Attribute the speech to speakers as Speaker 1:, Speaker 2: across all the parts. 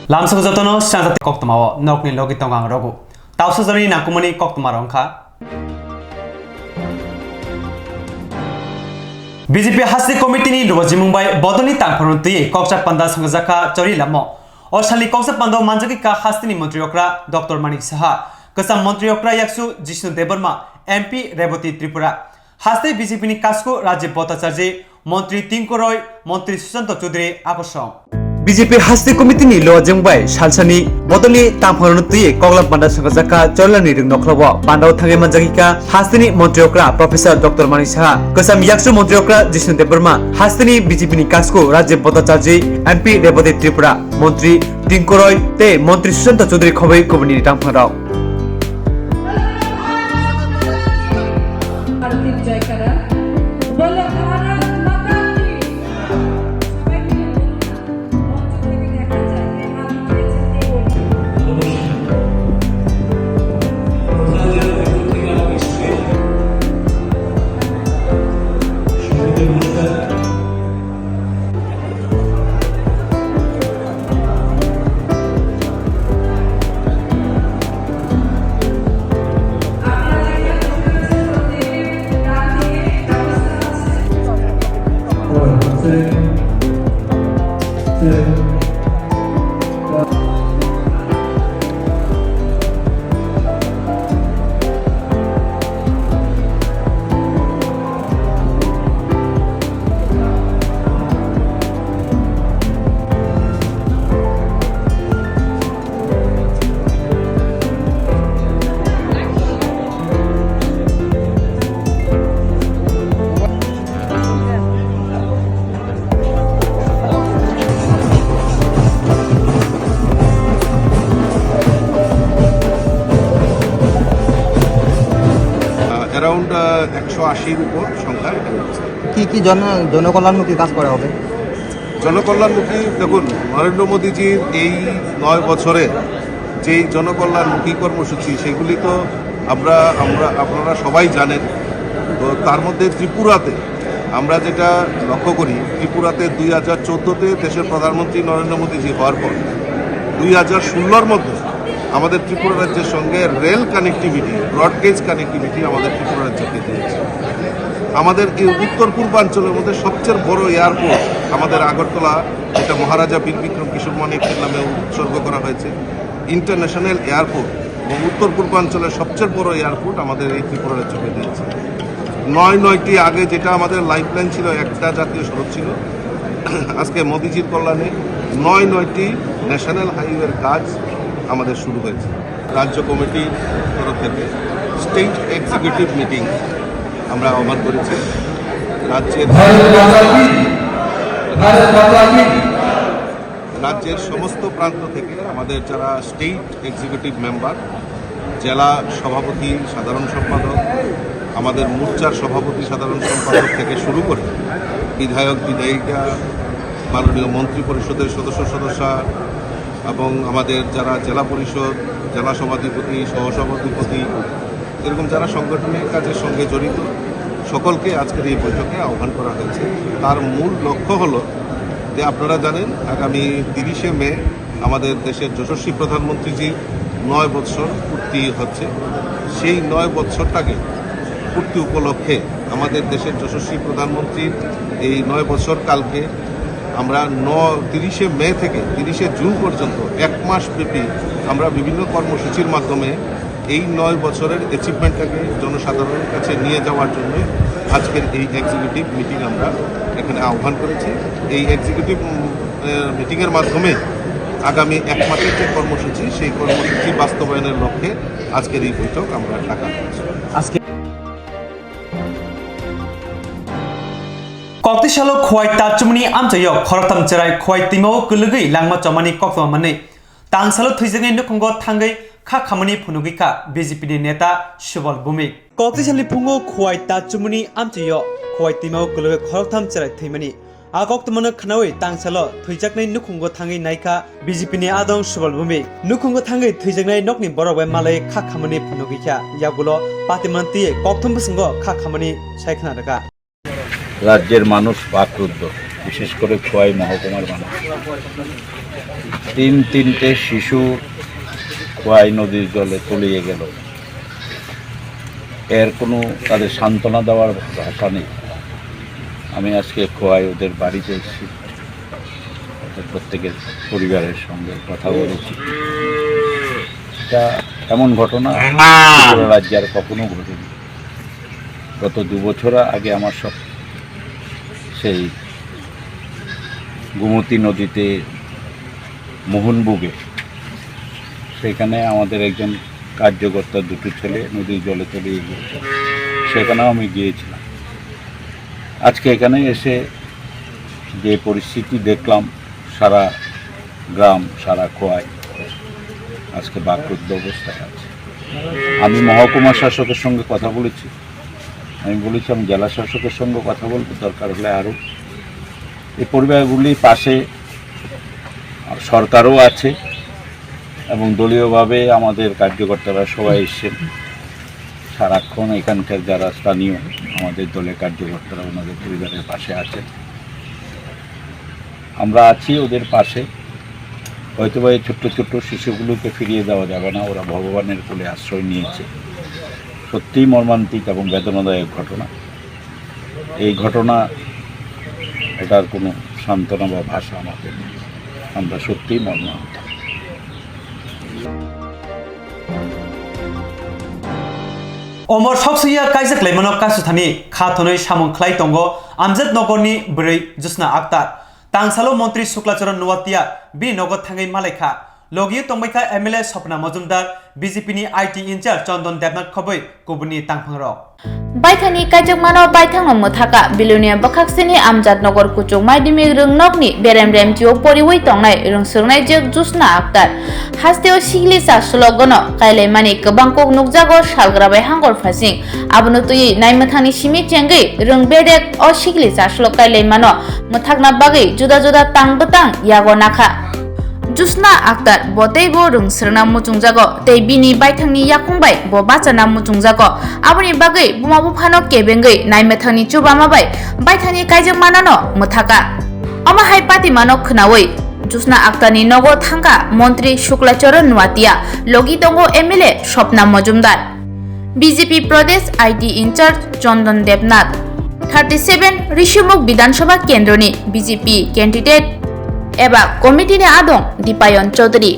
Speaker 1: Lamsa jatono sanjati koktamawo nokni logi tongang rogu. Tausa jani nakumani koktamarongkha. BJP Hasti Committee ni Roji Mumbai Bodoni Tangparuti Koksa Panda Sangazaka Chori Lamo. Oshali Koksa Pando Manjaki ka Hasti ni Mantri Okra Dr. Manik Saha. Kasam Mantri Okra Yaksu Jishnu Debarma MP Revati Tripura. Hasti BJP ni Kasko Rajya Bhattacharya Mantri Tinku Roy Mantri Susanto Chaudhary Akosong. BJP Hasti Committee ni Roji Mumbai Shalsani Bodoni Tangparuti Kokla Panda Sangazaka Chorlani Ring Nokhlawa Pandau Thangai Manjaki ka Hasti ni Mantri Okra Professor Dr. Manik Saha. Kasam Yaksu Mantri Okra Jishnu Debarma Hasti BJP ni Kasko Rajya Bhattacharya MP Revati Tripura Mantri Tinku Roy te Mantri Susanto Chaudhary Khobai Kobani Tangpharao.
Speaker 2: Around 180-র উপর সংখ্যা
Speaker 3: কি জনকল্যাণমুখী কাজ করা হবে?
Speaker 2: জনকল্যাণমুখী দেখুন, নরেন্দ্র মোদীজির এই 9 বছরে যেই জনকল্যাণমুখী কর্মসূচি সেগুলি তো আপনারা সবাই জানেন। তো তার মধ্যে ত্রিপুরাতে আমরা যেটা লক্ষ্য করি, ত্রিপুরাতে 2014-তে দেশের প্রধানমন্ত্রী নরেন্দ্র মোদীজি হওয়ার পর 2016-র মধ্যে আমাদের ত্রিপুরা রাজ্যের সঙ্গে রেল কানেক্টিভিটি, ব্রডগেজ কানেক্টিভিটি আমাদের ত্রিপুরা রাজ্যকে দিয়েছে। আমাদের এই উত্তর পূর্বাঞ্চলের মধ্যে সবচেয়ে বড় এয়ারপোর্ট আমাদের আগরতলা, যেটা মহারাজা বীর বিক্রম কিশোর মানিকের নামে উৎসর্গ করা হয়েছে, ইন্টারন্যাশনাল এয়ারপোর্ট এবং উত্তর পূর্বাঞ্চলের সবচেয়ে বড় এয়ারপোর্ট আমাদের এই ত্রিপুরা রাজ্যকে দিয়েছে। 9টি আগে যেটা আমাদের লাইফলাইন ছিল, একটা জাতীয় সড়ক ছিল, আজকে মোদিজির কল্যাণে 9টি ন্যাশনাল হাইওয়ের কাজ আমাদের শুরু হয়েছে। রাজ্য কমিটির তরফ থেকে স্টেট এক্সিকিউটিভ মিটিং আমরা আহ্বান করেছি। রাজ্যের সমস্ত প্রান্ত থেকে আমাদের যারা স্টেট এক্সিকিউটিভ মেম্বার, জেলা সভাপতি, সাধারণ সম্পাদক, আমাদের মোর্চার সভাপতি, সাধারণ সম্পাদক থেকে শুরু করে বিধায়ক, বিধায়িকা, মাননীয় মন্ত্রী পরিষদের সদস্যা এবং আমাদের যারা জেলা পরিষদ, জেলা সভাধিপতি, সহসভাধিপতি, এরকম যারা সাংগঠনিক কাজের সঙ্গে জড়িত সকলকে আজকের এই বৈঠকে আহ্বান করা হয়েছে। তার মূল লক্ষ্য হলো যে আপনারা জানেন আগামী 30শে মে আমাদের দেশের যশস্বী প্রধানমন্ত্রীজি 9 বৎসর পূর্তি হচ্ছে। সেই 9 বৎসরটাকে পূর্তি উপলক্ষে আমাদের দেশের যশস্বী প্রধানমন্ত্রীর এই 9 বছর কালকে আমরা 30শে মে থেকে 30শে জুন পর্যন্ত 1 মাস ব্যাপী আমরা বিভিন্ন কর্মসূচির মাধ্যমে এই 9 বছরের অ্যাচিভমেন্টটাকে জনসাধারণের কাছে নিয়ে যাওয়ার জন্য আজকের এই এক্সিকিউটিভ মিটিং আমরা এখানে আহ্বান করেছি। এই এক্সিকিউটিভ মিটিংয়ের মাধ্যমে আগামী 1 মাসের যে কর্মসূচি, সেই কর্মসূচি বাস্তবায়নের লক্ষ্যে আজকের এই বৈঠক আমরা ডাকা হয়েছে।
Speaker 1: Koktisalo khwai tachumni amchayo khortam cherai khwai timo kulugui langma chamani koktwa mane tangsalo thuijangai nukhungo thangai kha khamani phunugika BJP ni neta Subal Bhumik Koktisali phungo khwai tachumni amchayo khwai timo kulugui khortam cherai thimani agoktumano khnawi tangsalo thuijaknai nukhungo thangai naika BJP ni adong Subal Bhumik nukhungo thangai thuijaknai nokni borogwai malai kha khamani phunugika yagulo patimanti kokthum busungo kha khamani saikhna daga
Speaker 4: রাজ্যের মানুষ বাকরুদ্ধ, বিশেষ করে খোয়াই মহকুমার মানুষ। তিনটে শিশু খোয়াই নদীর জলে তলিয়ে গেল। এর কোনো তাদের সান্ত্বনা দেওয়ার ভাষা নেই। আমি আজকে খোয়াই ওদের বাড়িতে এসেছি, ওদের প্রত্যেকের পরিবারের সঙ্গে কথা বলেছি। এটা এমন ঘটনা ত্রিপুরা রাজ্যে আর কখনো ঘটেনি। গত 2 বছর আগে আমার সব সেই গোমতী নদীতে মোহনবুগে, সেখানে আমাদের একজন কার্যকর্তা 2টো ছেলে নদীর জলে তলিয়ে গিয়েছে, সেখানেও আমি গিয়েছিলাম। আজকে এখানে এসে যে পরিস্থিতি দেখলাম, সারা গ্রাম সারা খোয়াই আজকে বাকরুদ্ধ অবস্থায় আছে। আমি মহকুমা শাসকের সঙ্গে কথা বলেছি, আমি বলেছি আমি জেলা শাসকের সঙ্গে কথা বলবো, দরকার হলে আরও। এই পরিবারগুলির পাশে সরকারও আছে এবং দলীয়ভাবে আমাদের কার্যকর্তারা সবাই এসেছেন। সারাক্ষণ এখানকার যারা স্থানীয় আমাদের দলের কার্যকর্তারা ওনাদের পরিবারের পাশে আছেন, আমরা আছি ওদের পাশে। হয়তো এই ছোট্ট ছোট্ট শিশুগুলোকে ফিরিয়ে দেওয়া যাবে না, ওরা ভগবানের কোলে আশ্রয় নিয়েছে। সত্যিই মর্মান্তিক এবং বেদনাদায়ক ঘটনা। এই ঘটনা, এটার কোনো সান্ত্বনা বা ভাষা আমাদের নেই। আমরা সত্যিই মর্মাহত।
Speaker 1: অমর সকসুইয়া কাইজাক লাইমানো কাসুথানি খাথनै সামং খ্লাই তঙ্গ আমজাদ নগরনি বरै জুসনা আক্তার तांसालो मंत्री शुक्लाचरण नुवातिया बी नगद थांगै मालायखा लगियो तंबायखा एमएलए सपना मजुमदार बीजेपी नि आईटी इंचार्ज चंदन देबनाथ खबै गुबुननि तांफांरो
Speaker 5: बायथानि काजकमानो बायथांनो मोथाका बिलुनिया बखाक्सिनि आमजाद नगर कुचुक माइदिमि रोंनकनि बेरेम रेमथिओ परिवै तंनाय रोंसोंनाय जग जुसना आक्तार हास्तेओ सिगलि सासुलगनो कायलायमानि गोबांको नुकजागो सालग्राबाय हांगर फासिं आबनो तुयि नायमथानि सिमि चेंगै रोंबेदेक अ सिगलि सासुल कायलायमानो मोथाकना बागै जुदा जुदा तांबतां यागो नाखा जुसना आक्तार बतैबो रोंसोरना मुचुंजागो तै बिनि बायथांनि याखुंबाय ब बाचाना मुचुंजागो आबनि बागै बुमा बुफानो केबेंगै नायमेथांनि चुबामाबाय बायथांनि कायजों मानानो मोथाका अमाहाय पातिमानो खोनावै जुसना आक्तारनि नगो थांगा मंत्री शुक्लाचरण नुवातिया लगी दंगो एमएलए सपना मजुमदार बीजेपी प्रदेश आईटी इंचार्ज चंदन देबनाथ 37 ऋषिमुख विधानसभा केंद्रनि बीजेपी कैंडिडेट एबा कमिटिनि आदं दीपायन चौधरी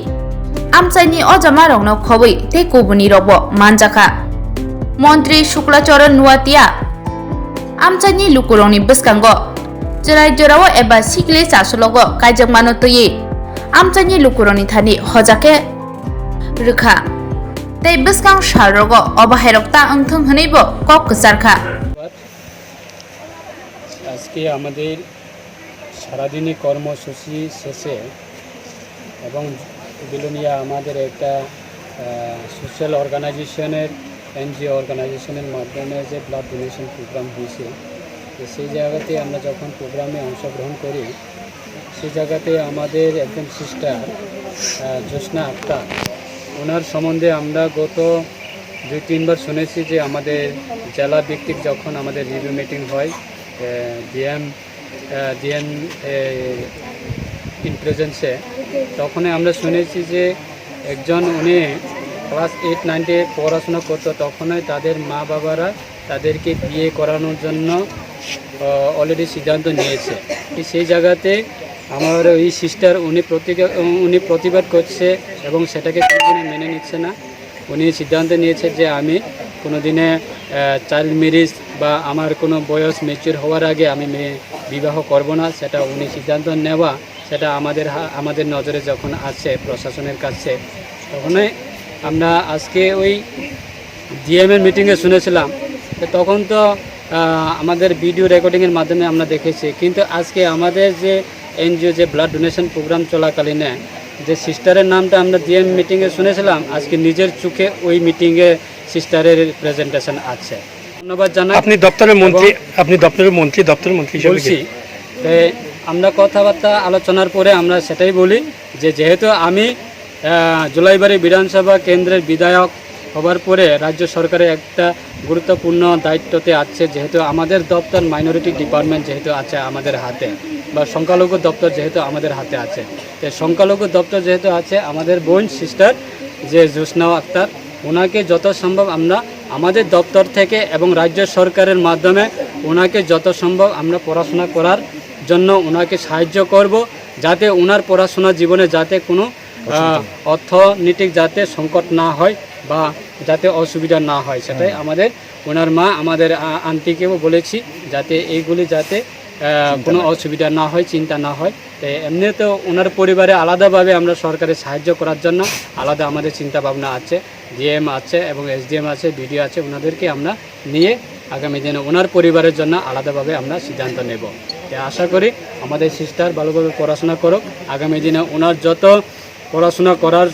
Speaker 5: आमचाइनि अजामा रंनो खबै ते गुबुनि रबो मानजाखा मंत्री शुक्लाचरण नुवातिया आमचाइनि लुकुरंनि बसकांगो जराय जराव एबा सिगले सासुलगो कायजक मानो तयै आमचाइनि लुकुरंनि थानि हजाके रोखा तै बसकां सारगो अबाहेरकता अंथों हनैबो कक कसारखा
Speaker 6: আজকে আমাদের সারাদিনই কর্মসূচি শেষে এবং বিলোনিয়া আমাদের একটা সোশ্যাল অর্গানাইজেশনের এনজিও অর্গানাইজেশনের মাধ্যমে যে ব্লাড ডোনেশন প্রোগ্রাম হয়েছে, তো সেই জায়গাতে আমরা যখন প্রোগ্রামে অংশগ্রহণ করি, সেই জায়গাতে আমাদের একজন সিস্টার জোসনা আক্তার, ওনার সম্বন্ধে আমরা গত 2-3 বার শুনেছি যে আমাদের জেলা ভিত্তিক যখন আমাদের রিভিউ মিটিং হয় ডিএম ইন প্রেজেন্সে, তখনই আমরা শুনেছি যে একজন উনি ক্লাস 8-9-এ পড়াশোনা করতো, তখনই তাদের মা বাবারা তাদেরকে বিয়ে করানোর জন্য অলরেডি সিদ্ধান্ত নিয়েছে। সেই জায়গাতে আমার ওই সিস্টার উনি প্রতিবাদ করছে এবং সেটাকে কোনোদিনই মেনে নিচ্ছে না। উনি সিদ্ধান্ত নিয়েছে যে আমি কোনো দিনে চাইল্ড ম্যারেজ বা আমার কোনো বয়স ম্যাচিউর হওয়ার আগে আমি বিবাহ করব না। সেটা উনি সিদ্ধান্ত নেওয়া, সেটা আমাদের নজরে যখন আসে প্রশাসনের কাছে, তখনই আমরা আজকে ওই ডিএমের মিটিংয়ে শুনেছিলাম। তখন তো আমাদের ভিডিও রেকর্ডিংয়ের মাধ্যমে আমরা দেখেছি, কিন্তু আজকে আমাদের যে এনজিও যে ব্লাড ডোনেশন প্রোগ্রাম চলাকালীনে যে সিস্টারের নামটা আমরা ডিএম মিটিংয়ে শুনেছিলাম, আজকে নিজের চোখে ওই মিটিংয়ে সিস্টারের প্রেজেন্টেশন আছে। ধন্যবাদ জানাই।
Speaker 7: আপনি দপ্তরের মন্ত্রী
Speaker 6: বলছি, আমরা কথাবার্তা আলোচনার পরে আমরা সেটাই বলি যে যেহেতু আমি জুলাইবাড়ি বিধানসভা কেন্দ্রের বিধায়ক হবার পরে রাজ্য সরকারের একটা গুরুত্বপূর্ণ দায়িত্বতে আছে, যেহেতু আমাদের দপ্তর মাইনরিটি ডিপার্টমেন্ট যেহেতু আছে আমাদের হাতে, বা সংখ্যালঘু দপ্তর যেহেতু আমাদের হাতে আছে, তো সংখ্যালঘু দপ্তর যেহেতু আছে, আমাদের বোন সিস্টার যে জোসনা আক্তার, ওনাকে যত সম্ভব আমরা আমাদের দপ্তর থেকে এবং রাজ্য সরকারের মাধ্যমে ওনাকে যত সম্ভব আমরা পড়াশোনা করার জন্য ওনাকে সাহায্য করব, যাতে ওনার পড়াশোনা জীবনে যাতে কোনো অর্থনৈতিক যাতে সংকট না হয় বা যাতে অসুবিধা না হয়, সেটাই আমাদের ওনার মা আমাদের আন্টিকেও বলেছি যাতে এইগুলি যাতে কোনো অসুবিধা না হয়, চিন্তা না হয়। তো এমনিতেও ওনার পরিবারে আলাদাভাবে আমরা সরকারের সাহায্য করার জন্য আলাদা আমাদের চিন্তা ভাবনা আছে, ডিএম আছে এবং এসডিএম আছে, বিডিও আছে, ওনাদেরকে আমরা নিয়ে আগামী দিনে ওনার পরিবারের জন্য আলাদাভাবে আমরা সিদ্ধান্ত নেব। তো আশা করি আমাদের সিস্টার ভালোভাবে পড়াশোনা করুক, আগামী দিনে ওনার যত পড়াশোনা করার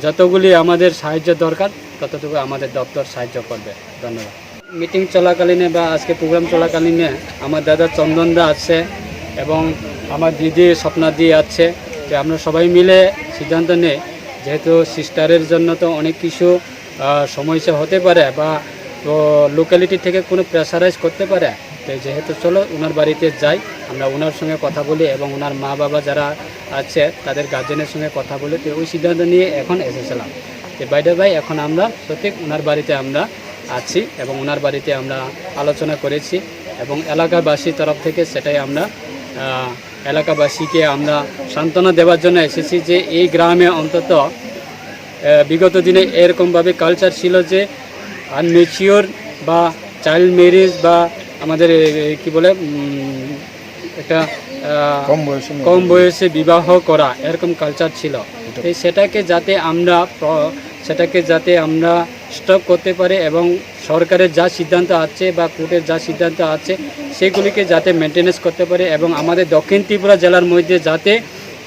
Speaker 6: যতগুলি আমাদের সাহায্য দরকার ততটুকু আমাদের দপ্তর সাহায্য করবে। ধন্যবাদ। মিটিং চলাকালীনে বা আজকে প্রোগ্রাম চলাকালীনে আমার দাদা চন্দনদা আছে এবং আমার দিদি স্বপ্নাদি আছে, যে আমরা সবাই মিলে সিদ্ধান্ত নেই, যেহেতু সিস্টারের জন্য তো অনেক কিছু সমস্যা হতে পারে বা তো লোকালিটি থেকে কোনো প্রেসারাইজ করতে পারে, তো যেহেতু চলো ওনার বাড়িতে যাই, আমরা ওনার সঙ্গে কথা বলি এবং ওনার মা বাবা যারা আছে তাদের গার্জেনের সঙ্গে কথা বলি, তো ওই সিদ্ধান্ত নিয়ে এখন এসেছিলাম। তো বাইরে ভাই এখন আমরা সত্যি ওনার বাড়িতে আমরা আছি এবং ওনার বাড়িতে আমরা আলোচনা করেছি এবং এলাকাবাসীর তরফ থেকে সেটাই আমরা এলাকাবাসীকে আমরা সান্ত্বনা দেওয়ার জন্য এসেছি যে এই গ্রামে অন্তত বিগত দিনে এরকমভাবে কালচার ছিল যে আনমেচিওর বা চাইল্ড ম্যারেজ বা আমাদের কি বলে একটা কম বয়সে বিবাহ করা এরকম কালচার ছিল। এই সেটাকে যাতে আমরা স্টপ করতে পারি এবং সরকারের যা সিদ্ধান্ত আছে বা কোর্টের যা সিদ্ধান্ত আছে সেগুলিকে যাতে মেনটেনেন্স করতে পারে এবং আমাদের দক্ষিণ ত্রিপুরা জেলার মধ্যে যাতে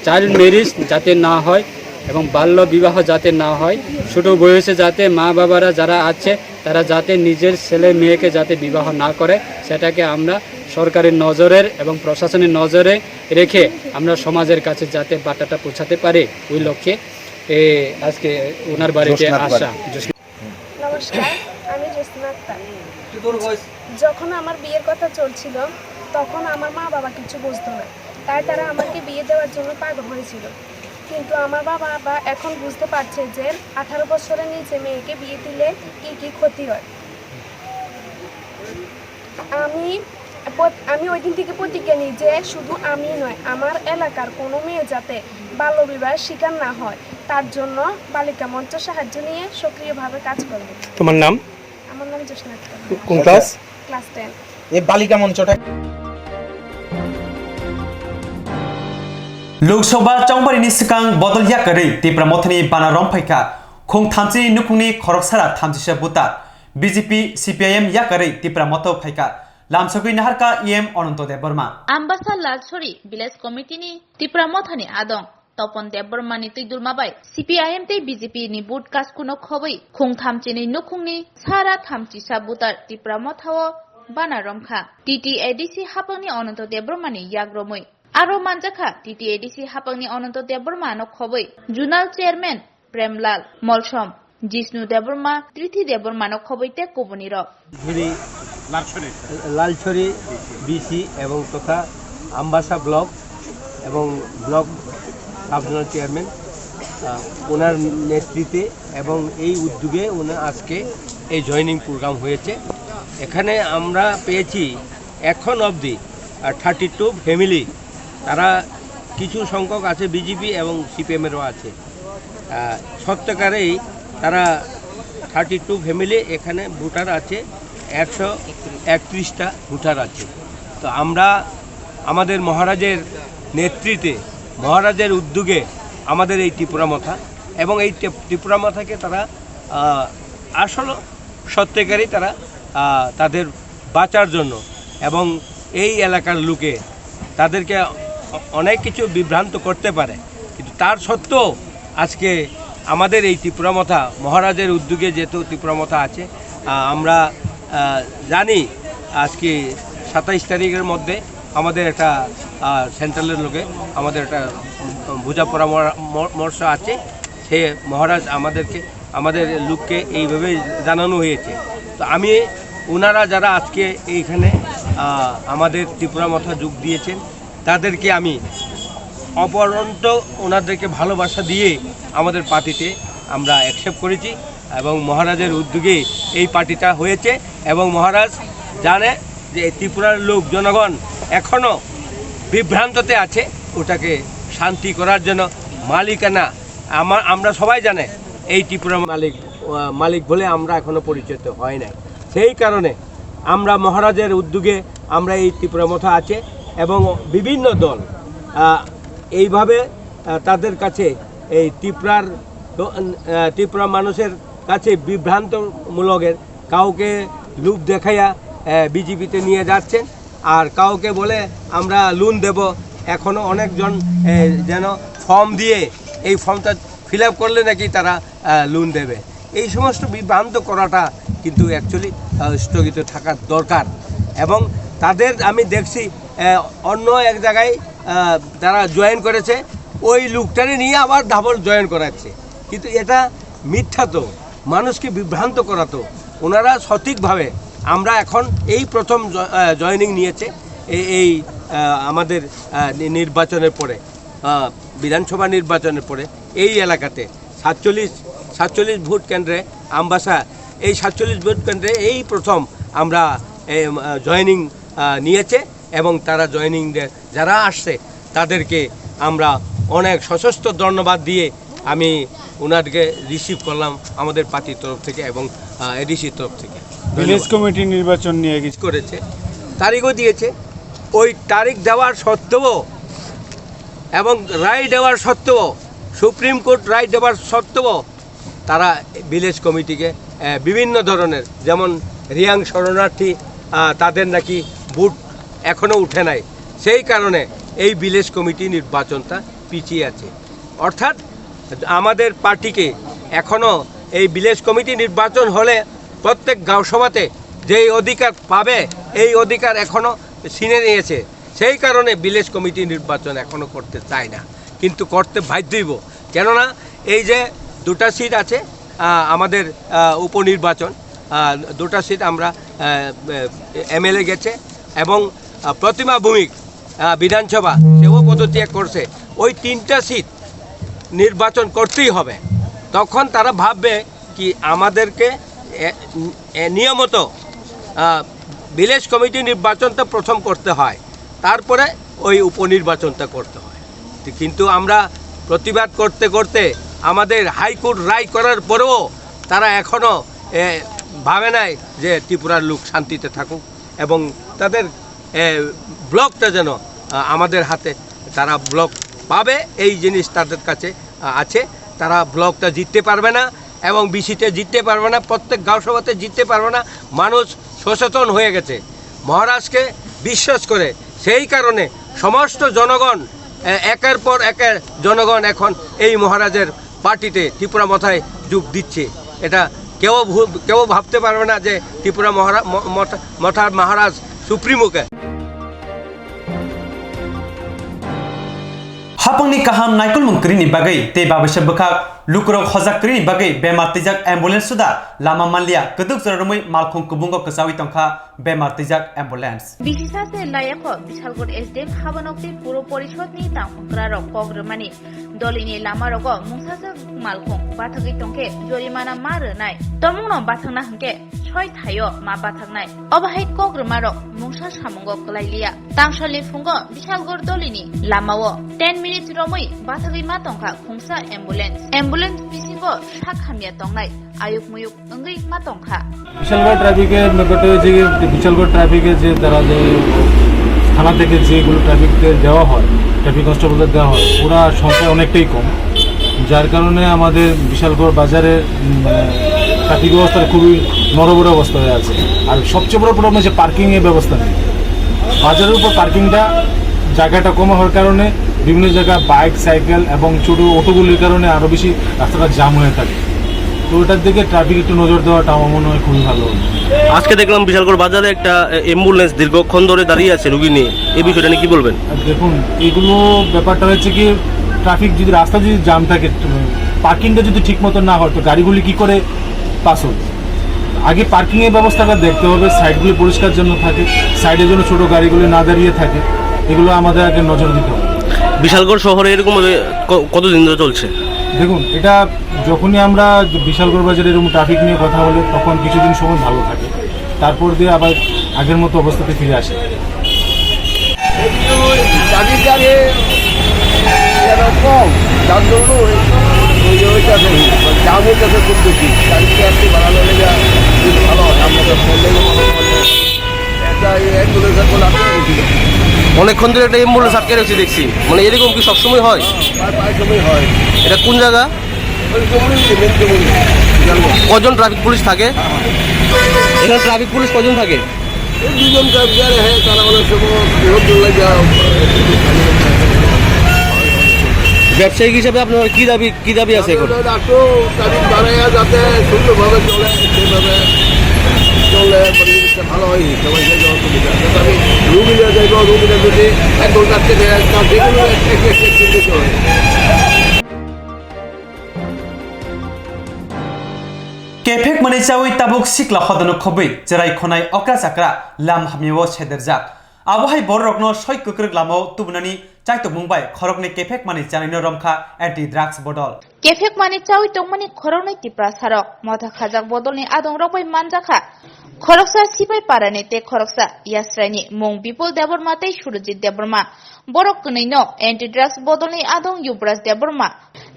Speaker 6: চাইল্ড ম্যারেজ যাতে না হয় এবং বাল্য বিবাহ যাতে না হয়, ছোটো বয়সে যাতে মা বাবারা যারা আছে তারা যাতে নিজের ছেলে মেয়েকে যাতে বিবাহ না করে, সেটাকে আমরা সরকারের নজরের এবং প্রশাসনের নজরে রেখে আমরা সমাজের কাছে যাতে বার্তাটা পৌঁছাতে পারি, ওই লক্ষ্যে আজকে ওনার বাড়িতে আসা।
Speaker 8: নমস্কার, আমি জোসনা আক্তার। যখন আমার বিয়ের কথা চলছিল তখন আমার মা বাবা কিছু বুঝতো না, তাই তারা আমাকে বিয়ে দেওয়ার জন্য পাগল হয়েছিল। কিন্তু আমার বাবা এখন বুঝতে পারছে যে 18 বছরের নিচে মেয়েকে বিয়ে দিলে কি কি ক্ষতি হয়। আমি ওই দিন থেকে প্রতিজ্ঞা নিই যে শুধু আমি নয়, আমার এলাকার কোনো মেয়ে যাতে বাল্যবিবাহের শিকার না হয় তার জন্য বালিকা মঞ্চ সাহায্য নিয়ে সক্রিয়ভাবে কাজ করবে।
Speaker 7: তোমার নাম?
Speaker 8: আমার নাম জোসনা আক্তার।
Speaker 7: কোন ক্লাস?
Speaker 8: ক্লাস 10।
Speaker 3: এই বালিকা মঞ্চটা
Speaker 1: लोकसभा चौबारिनि सिगां बदल याकरै तीव्र मथनि बाना रंफाइका खुं थामजि नुखुंनि खरकसारा थामजिसे बुता बीजेपी सीपीआईएम याकरै तीव्र मथौ फाइका लामसगै नाहारका ईएम अनंत देबबर्मा
Speaker 5: आम्बासा लालसरी विलेज कमिटिनि तीव्र मथनि आदं तपन देबबर्मानि तैदुलमाबाय सीपीआईएम ते बीजेपी नि बुट कासकुनो खबै खुं थामजिनि नुखुंनि सारा थामजिसा बुतार तीव्र मथाव बाना रंखा टीटीएडीसी हापंनि अनंत देबबर्मानि याग्रमै आरो मानजाखा टीटीएडीसी हापंनि अनंत देबबर्मा नखबै जुनाल चेयरमैन प्रेमलाल मलसम जिष्णु देबबर्मा तृथि देबबर्मा नखबैते कबुनि रक
Speaker 9: लालछड़ी बीसी एवं तथा आम्बासा ब्लक एवं ब्लक साबजोनाल चेयरमैन ওনার নেতৃত্বে এবং এই উদ্যোগে ওনার আজকে এই জয়নিং প্রোগ্রাম হয়েছে। এখানে আমরা পেয়েছি এখন অবধি 32 ফ্যামিলি, তারা কিছু সংখ্যক আছে বিজেপি এবং সিপিএমেরও আছে। সত্যকারেই তারা 32 ফ্যামিলি এখানে ভোটার আছে, 131টা ভোটার আছে। তো আমরা আমাদের মহারাজের নেতৃত্বে, মহারাজের উদ্যোগে আমাদের এই ত্রিপুরা মাথা এবং এই ত্রিপুরা মাথাকে তারা আসলে সত্যিকারই তারা তাদের বাঁচার জন্য এবং এই এলাকার লোকে তাদেরকে অনেক কিছু বিভ্রান্ত করতে পারে, কিন্তু তার সত্ত্বেও আজকে আমাদের এই ত্রিপুরা মাথা মহারাজের উদ্যোগে যেহেতু ত্রিপুরা মাথা আছে, আমরা জানি আজকে 27 তারিখের মধ্যে আমাদের একটা সেন্ট্রালের লোকে আমাদের একটা বোঝা পরামর্শ আছে। সে মহারাজ আমাদের লোককে এইভাবে জানানো হয়েছে। তো আমি ওনারা যারা আজকে এইখানে আমাদের ত্রিপুরা মাথা যোগ দিয়েছেন তাদেরকে আমি অপরন্ত ওনাদেরকে ভালোবাসা দিয়ে আমাদের পার্টিতে আমরা অ্যাকসেপ্ট করেছি এবং মহারাজের উদ্যোগে এই পার্টিটা হয়েছে এবং মহারাজ জানে যে ত্রিপুরার লোক জনগণ এখনও বিভ্রান্ততে আছে, ওটাকে শান্তি করার জন্য মালিকানা আমরা সবাই জানে এই ত্রিপুরা মালিক বলে আমরা এখনও পরিচিত হয় নাই। সেই কারণে আমরা মহারাজের উদ্যোগে আমরা এই ত্রিপুরা মথা আছে এবং বিভিন্ন দল এইভাবে তাদের কাছে এই ত্রিপুরা মানুষের কাছে বিভ্রান্তমূলকের কাউকে লুপ দেখাইয়া বিজেপিতে নিয়ে যাচ্ছেন, আর কাউকে বলে আমরা লোন দেব। এখনও অনেকজন যেন ফর্ম দিয়ে এই ফর্মটা ফিল আপ করলে নাকি তারা লোন দেবে। এই সমস্ত বিভ্রান্ত করাটা কিন্তু অ্যাকচুয়ালি স্থগিত থাকার দরকার। এবং তাদের আমি দেখছি অন্য এক জায়গায় যারা জয়েন করেছে ওই লোকটারে নিয়ে আবার ডাবল জয়েন করাচ্ছে, কিন্তু এটা মিথ্যা, তো মানুষকে বিভ্রান্ত করাতো। ওনারা সঠিকভাবে আমরা এখন এই প্রথম জয়েনিং নিয়েছে এই আমাদের নির্বাচনের পরে, বিধানসভা নির্বাচনের পরে এই এলাকাতে 47 ভোট কেন্দ্রে আমবাসা, এই 47 ভোট কেন্দ্রে এই প্রথম আমরা জয়েনিং নিয়েছে এবং তারা জয়েনিং যারা আসছে তাদেরকে আমরা অনেক সশস্ত্র ধন্যবাদ দিয়ে আমি ওনাদেরকে রিসিভ করলাম আমাদের পার্টির তরফ থেকে এবং এডিসির তরফ থেকে।
Speaker 7: ভিলেজ কমিটি নির্বাচন নিয়ে কিছু
Speaker 9: করেছে, তারিখও দিয়েছে। ওই তারিখ দেওয়ার সত্ত্বেও এবং রায় দেওয়ার সত্ত্বেও, সুপ্রিম কোর্ট রায় দেওয়ার সত্ত্বেও তারা ভিলেজ কমিটিকে বিভিন্ন ধরনের, যেমন রিয়াং শরণার্থী তাদের নাকি ভোট এখনও উঠে নাই, সেই কারণে এই ভিলেজ কমিটি নির্বাচনটা পিছিয়ে আছে। অর্থাৎ আমাদের পার্টিকে এখনও এই ভিলেজ কমিটি নির্বাচন হলে প্রত্যেক গাঁও সভাতে যেই অধিকার পাবে এই অধিকার এখনও ছিনে নিয়েছে। সেই কারণে ভিলেজ কমিটি নির্বাচন এখনও করতে চায় না, কিন্তু করতে বাধ্যইব। কেননা এই যে 2টা সিট আছে আমাদের উপনির্বাচন, 2টা সিট আমরা এমএলএ গেছে এবং প্রতিমা ভৌমিক বিধানসভা সেও পদত্যাগ করছে। ওই 3টা সিট নির্বাচন করতেই হবে। তখন তারা ভাববে কি আমাদেরকে নিয়মিত ভিলেজ কমিটি নির্বাচনটা প্রথম করতে হয়, তারপরে ওই উপনির্বাচনটা করতে হয়। কিন্তু আমরা প্রতিবাদ করতে করতে আমাদের হাইকোর্ট রায় করার পরেও তারা এখনও ভাবে নাই যে ত্রিপুরার লোক শান্তিতে থাকুক এবং তাদের ব্লকটা যেন আমাদের হাতে তারা ব্লক পাবে, এই জিনিস তাদের কাছে আছে। তারা ব্লকটা জিততে পারবে না এবং বিসিতে জিততে পারবে না, প্রত্যেক গাঁও সভাতে জিততে পারবে না। মানুষ সচেতন হয়ে গেছে মহারাজকে বিশ্বাস করে, সেই কারণে সমস্ত জনগণ একের পর একের জনগণ এখন এই মহারাজের পার্টিতে ত্রিপুরা মথায় যোগ দিচ্ছে। এটা কেউ ভাবতে পারবে না যে ত্রিপুরা মথার মহারাজ সুপ্রিমোকে।
Speaker 1: हापंगनि kaham naikul mungkri ni bagai te babesha bekak lukurok hojakri ni bagai bemar tijak ambulance suda lama manlia keduk joromui malkhong kubungo kesawi tongkha bemar tijak ambulance
Speaker 5: বিশিষা সে লায়াকো বিশালগড় এসডিএম হাবানকতি পুরো পরিষদনি তাংখংক্রারক কগ্রমানি দলিনি লামারক মুসাজক মালখং বাথাগি টংকে জরিমানা মারনাই তমুনো বাথাংনা হংকে ছয় থাইও মা বাথাংনাই অবাহাই কগ্রমারক মুসা সামঙ্গ কলাইলিয়া তাংশালি ফুঙ্গ বিশালগড় দলিনি লামাও 10 মিনিট রমই বাথাগি মা তংখা খুংসা অ্যাম্বুলেন্স বিসিগো সাখামিয়া তংনাই আয়ুক মুয়ুক অঙ্গই মা তংখা
Speaker 10: বিশালগড় ট্রাফিকের নিকটে যে বিশালগড় ট্রাফিকের যে তারা যে থানা থেকে যেগুলো ট্রাফিকদের দেওয়া হয়, ট্রাফিক কনস্টেবলদের দেওয়া হয়, ওরা সংখ্যা অনেকটাই কম, যার কারণে আমাদের বিশালগড় বাজারে ট্রাফিক ব্যবস্থার খুবই নড়বড়ে অবস্থা হয়ে আছে। আর সবচেয়ে বড় প্রবলেম হচ্ছে পার্কিংয়ের ব্যবস্থা নেই। বাজারের উপর পার্কিংটা জায়গাটা কম হওয়ার কারণে বিভিন্ন জায়গায় বাইক, সাইকেল এবং ছোটো অটোগুলির কারণে আরও বেশি রাস্তাটা জাম হয়ে থাকে। তো ওটার দিকে ট্রাফিক একটু নজর দেওয়াটা আমার মনে হয় খুবই ভালো।
Speaker 11: আজকে দেখলাম বিশালগড় বাজারে একটা অ্যাম্বুলেন্স দীর্ঘক্ষণ ধরে দাঁড়িয়ে আছে রুগী নিয়ে, এই বিষয়টা নিয়ে কী বলবেন?
Speaker 10: দেখুন, এগুলো ব্যাপারটা হচ্ছে কি, ট্রাফিক যদি রাস্তা যদি জাম থাকে, পার্কিংটা যদি ঠিক মতো না হয় তো গাড়িগুলি কী করে পাস হবে? আগে পার্কিংয়ের ব্যবস্থাটা দেখতে হবে, সাইডগুলি পরিষ্কার জন্য থাকে, সাইডের জন্য ছোটো গাড়িগুলি না দাঁড়িয়ে থাকে। এগুলো আমাদের আগে নজর দিতে হবে।
Speaker 11: বিশালগড় শহরে এরকম কতদিন ধরে চলছে?
Speaker 10: দেখুন, এটা যখনই আমরা বিশালগড় বাজারে এরকম ট্রাফিক নিয়ে কথা বলি তখন কিছুদিন সময় ভালো থাকে, তারপর দিয়ে আবার আগের মতো অবস্থাতে ফিরে আসে।
Speaker 11: অনেকক্ষণ ধরে একটা অ্যাম্বুলেন্স আটকে রেখেছি দেখছি, মানে এরকম কি সবসময় হয়? এটা কোন জায়গা? কজন ট্রাফিক পুলিশ থাকে এখানে? ট্রাফিক পুলিশ কজন থাকে? ব্যবসায়িক হিসাবে আপনার কি দাবি আছে এখন?
Speaker 2: যাতে সুন্দরভাবে চলে সেইভাবে চললে পরিবেশটা ভালো হয়, সবাই যাইতে অসুবিধা। আমি রুগীরা যাইব, রুগীরা যদি 1 ঘন্টার থেকে যেগুলো একটু হয়।
Speaker 1: কেফেক মানে চাউই তাবুক সিকলা হদন খবই যেরাই খনাই অকরা চাকরা লাম হামিও সেদেরজাক আবহাই বড় রগ্ন সয় কুকুরক লামাও তুবনানি চাইতো মুম্বাই খরকনি কেফেক মানে চানিনো রমখা এন্টি ড্রাগস বদল
Speaker 5: কেফেক মানে চাউই টংমানি খরকনি টিপ্রা সারক মথা খাজাক বদলনি আদং রবাই মানজাখা খরকসা সিপাই পারানি তে খরকসা ইয়াসরাইনি মং বিপুল দেববর্মা তাই সুরজিৎ দেববর্মা বড় কনৈনো এন্টি ড্রাগস বদলনি আদং ইউবরাজ দেববর্মা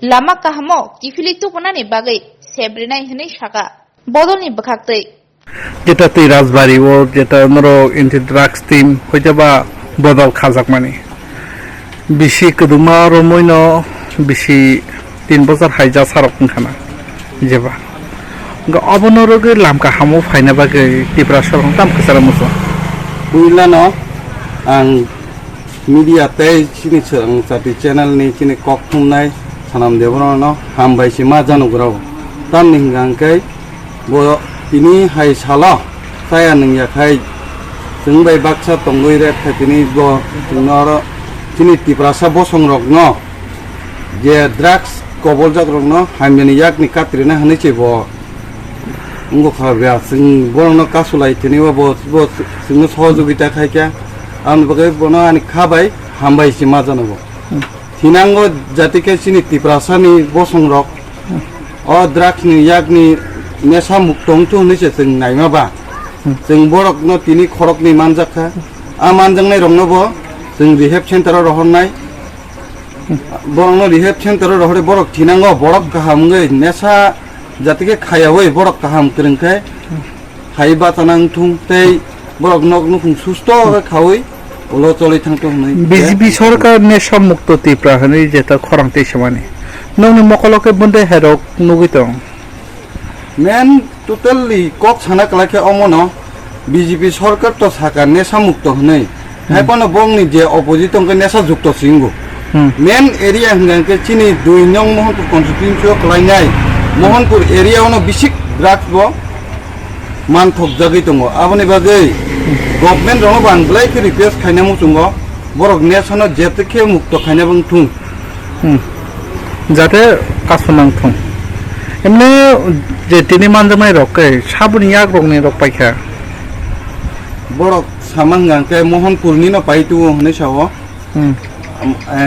Speaker 5: লামা কাহামো কিফিলি তুপনানি বাগৈ সেব্রিনাই হनै শাখা বদলনি বখাকতৈ
Speaker 12: যেটা তুই রাজবাড়ি ও যেটা ধরো এন্টি ড্রাগস টিম হইতে বা বদল খাজাক মানে বেশি কদুমা রমৈন বেশি 3 বছর হাইজা সারক খানা যেবা অবনরগে লামকা হামো ফাইনা বাগে টিপ্রা সরং তাম কসারা মুসো
Speaker 13: বুইলানো आं मिडियाते चिनि सों साथि चैनल नि चिनि कक खुंनाय सानाम देवरनो हामबायसि मा जानोग्राव तान निंगांकै बो तिनि हाय साला साया नंयाखाय जोंबाय बाक्सा तंगै रे खातिनि बो नर चिनि टिप्रासा बसंरकनो जे ड्राग्स कबल जाग्रनो हामनि याकनि कात्रिना हनैचे बो उंगो खाब्या जों बरनो कासुलाय तिनि बो जोंनो सहयोगिता खायका आं बगे बनो आनि खाबाय हामबायसि मा जानोगो थिनांगो जातिके चिनि टिप्रासानि बसंरक अ ड्राग्सनि याकनि नेसा मुक्तंतु हनैचे जों नायमाबा जों बरकनो तिनि खरकनि मानजाखा आ मानजांनाय रंनोबो जों रिहेब सेन्टाराव रहरनाय बरकनो रिहेब सेन्टाराव रहरे बरक थिनांगो बरक गाहामगै नेसा जातिके खायावै बरक गाहाम करंखाय हायबा तानां थुं तै बरक नक नुखुं सुस्थ खावै उलो चलै थांतो हनै
Speaker 12: বিজেপি সরকার নেশা মুক্ত টিপ্রা হनै যেটা খরংতে সমানে ননি মকলকে বন্দে হেরক নুগিতং
Speaker 13: मेन टोटली कक साना कलाके अमनो बीजेपी सरकार तो साका नेशा मुक्त हनै हायपनो बंगनि जे अपोजिशन के नेशा जुक्त सिंगु मेन एरिया हंगाके चिनि 2 नং मोहनपुर कन्स्टिट्युएन्सि खलायनाय मोहनपुर एरिया ono बिसिक ड्राग्स बो मानथक जागै दङ आबनि बागै गभर्नमेन्ट रनो बांग्लाय के रिक्वेस्ट खायना मुसुंगो बरक नेशनो जेतके मुक्त खायना बंथुं
Speaker 12: যাতে কাসনাং থং এমনি যে তিনি মানজামাই রকে সাবনি এক রংনি রক পাইখা
Speaker 13: बरक सामांगांके मोहनपुरनि न पाइतु हनै साव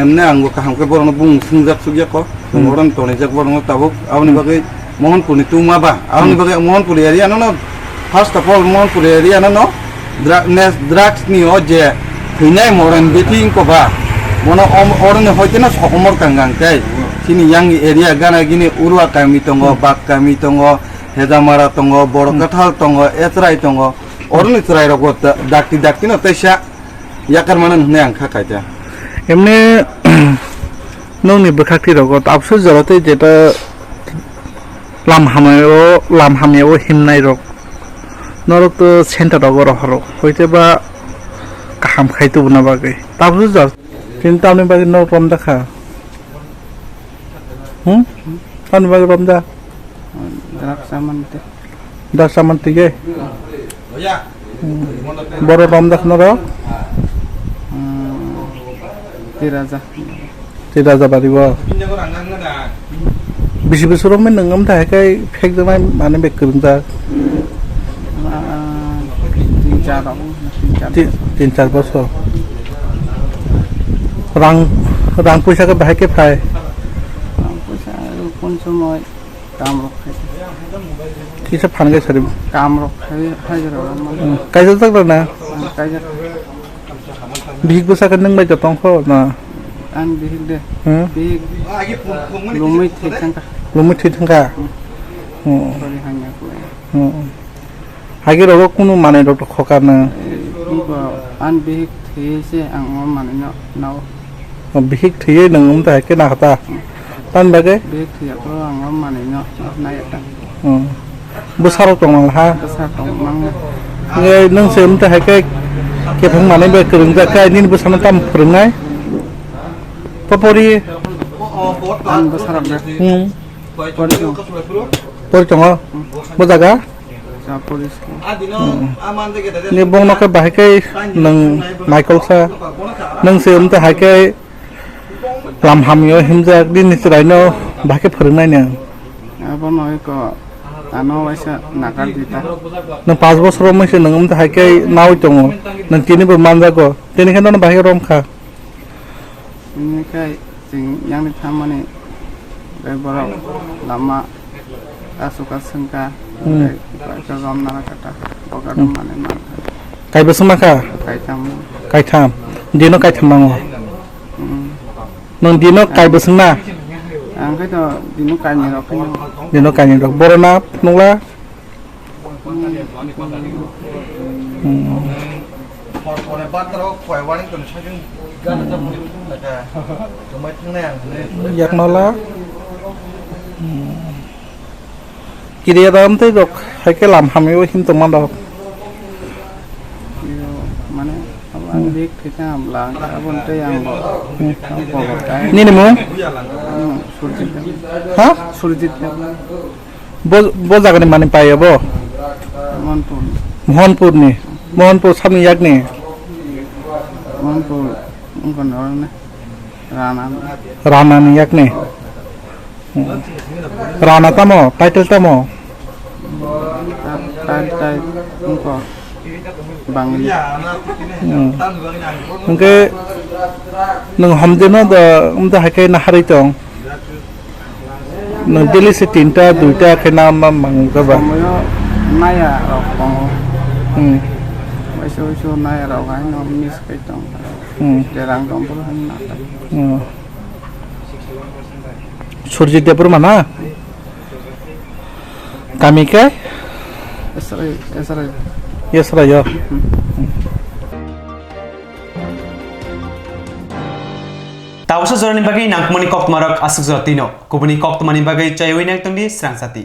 Speaker 13: एमने आंगो काहामके बरनो बुं सुंजाक सुगियाको बरन तनेजाक बरनो ताबुक आउनि बागै मोहनपुरनि तुमाबा आउनि बागै मोहनपुर एरिया न first of all Mohanpur area न ड्राग्स नि अजे थैनाय मरन बेथिं कोबा बनो अरन होइतेना सकमर कांगांके चिनि यांग एरिया गाना गिनि उरुवा कामि तंगो बाक कामि तंगो हेजामारा तंगो बरकाथाल तंगो एतराय तंगो अरनि तराय रगो दाक्ति न तैसा याकार मानन हनै आं खाखायता
Speaker 12: এমনি ননি বখাকতি রগত আফসোস জরতে যেটা লাম হামিও হিমনাই রক নরক তো সেন্টার রগর হর হইতে বা কাহাম খাইতো না বাগে তাফসোস জর কিন্তু আমি বাগে ন রম দেখা আমি বাগে রম দা দাসামান থেকে বড় রম দেখ নর তিরাজা পারিব বেশি বছর আমি নঙ্গম থাকাই ফেক জমাই মানে বেক করুন তা 3-4 বছর रां पैसाखौ बाहायके फाय
Speaker 13: পয়সা আৰু কোন সময় কাম ৰখাই
Speaker 12: किसा फानगे सर
Speaker 13: কাম ৰখাই হাজিৰা
Speaker 12: कायजा तक ना
Speaker 13: কাইজা
Speaker 12: बिहिक पैसाखौ नों बायजा तंखो ना
Speaker 13: আন বিহিক দে বিহিক লুমি ঠিক থাকা
Speaker 12: लुमै थै थांगा
Speaker 13: কৰি হাঙা কয়
Speaker 12: हागे रग कुनु माने डक्टर खकारनो
Speaker 13: আন বিহিক থৈছে আং মানে নাও
Speaker 12: बिहिक थैयो नों उमता हाके ना हता तान बागे
Speaker 13: বিহিক থैयाथ' आं মানে नायता
Speaker 12: बोसाराव दं हा
Speaker 13: गोसा दं मां
Speaker 12: नों से उमता हाके केफां माने बे गोरों जाका निन बोसानो ताम फोरोंनाय पपरि
Speaker 13: आं बोसाराव दे
Speaker 12: परि दङ मोजागा
Speaker 13: जा पुलिस
Speaker 12: नि बंनके बाहायके नों माइकल सा नों से उमता हाके लाम हामियो हिमजा दिन निसरायनो बाहायके फोरोंनाय नो
Speaker 13: अब नय को आनो वाइसा नागार दिता
Speaker 12: नों 5 बोसोराव मैसे नों उमता हाके नाव दङ नों तिनिबो मानजागो तिनिखायनो बाहाय रमखा
Speaker 13: निखाय जों यांनि खामानि बेबराव लामा आसुका संका जम नारा कटा बगादम माने मान
Speaker 12: कायबो समाखा कायथाम दिनो कायथाम नांगो नों दिनो कायबो संना
Speaker 13: आंखाय तो दिनो कायनि रखै
Speaker 12: दिनो कायनि रख बरना नंला
Speaker 3: परे बात्राव खयवानि कोन साजों गाना जाबो जमाय थांनाय आं
Speaker 12: yaknola kiriya dam te dok haike lam hamiyo him to mando
Speaker 13: माने अब आं बेक थैता हमला गाबोन तै आं
Speaker 12: ni ni mo
Speaker 13: Surjit
Speaker 12: ha
Speaker 13: Surjit
Speaker 12: bo jagani mani payo bo
Speaker 13: Manpur
Speaker 12: mohanpur samni yakni
Speaker 13: Manpur उनकन ने Rana
Speaker 12: rana ni yakni rana tamo title tamo
Speaker 13: tile उनको बांगली
Speaker 12: ओंके नों हमजेनो द उमदा हाके ना हारै दं नों दिल्ली से 3टा 2टा खेना मंगबा
Speaker 13: नाया रखं वैसो नाया रखाय न मिस कैतं देरां दंबो होनना
Speaker 12: सुरजित देपुर माना कामिके
Speaker 13: यसरै
Speaker 12: Yusra yo
Speaker 1: Tawsa zorani bagai nangkmani kok marak asuk zotino kubuni kok temani bagai cayawin yang tengdi serang sati